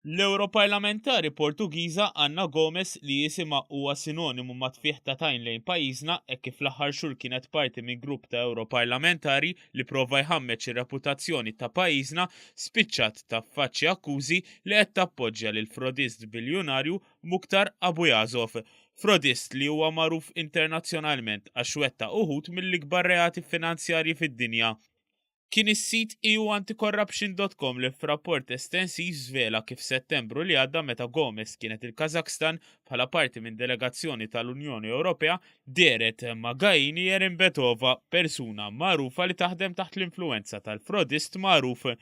L-Europarlamentari Portugiża Anna Gomes li jisimha huwa sinonimu ma' tfih ta' tajn lejn pajjiżna hekk kif fl-aħħar xhur kienet parti minn grupp ta' Europarlamentari li prova jħammeċ ir-reputazzjoni ta' pajjiżna spiċċat taffaċċja akkużi li qed tappoġġja lil frodist biljonarju Mukhtar Abujazov. Frodist li huwa magħruf internazzjonalment għax wettaq uħud mill-ikbar reati finanzjarji fid-dinja. Kien is-sit euanticorruption.com li f'rapport estensiv żvela kif Settembru li għadda meta Gomes kienet il-Kazakhstan bħala parti minn delegazzjoni tal-Unjoni Ewropea deret Magaini Jerimbetova, persuna magħrufa li taħdem taħt l-influenza tal-frodist magħruf.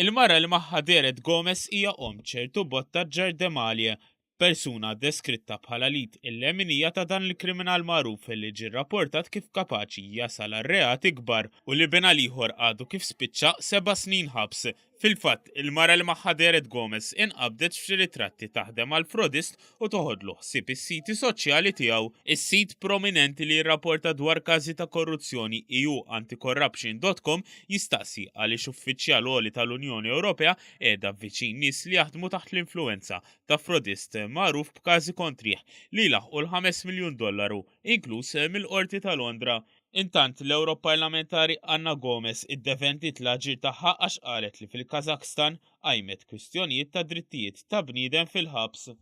Il-mara li magħha deret Gomes hija ċertu Botta Ġardemalje, persuna deskritta bħala lid il-leminija ta' dan il-kriminal magħruf li ġie rrapportat kif kapaċi jasal għal reati kbar u li bena ieħor għadu kif spiċċa 7 snin ħabs. Fil-fatt, il-mara li magħha deret Gomes inqabdet f'xi ritratti taħdem għal frodist u toħodlu ħsieb is-siti soċjali tiegħu. Is-sit prominenti li jirrapporta dwar każi ta' korruzzjoni euanticorruption.com jistaqsi għaliex uffiċjal għoli tal-Unjoni Ewropea qiegħda viċin nies li jaħdmu taħt l-influenza ta' frodist magħruf b'każi kontrih li laħqu l-5 miljun dollaru, inkluż mill-Qorti ta' Londra. Intant l-Europarlamentari Anna Gomes iddefendit l-aġir tagħha għax qalet li fil-Kazakhstan qajmet kwistjonijiet ta' drittijiet ta' bniedem fil-ħabs.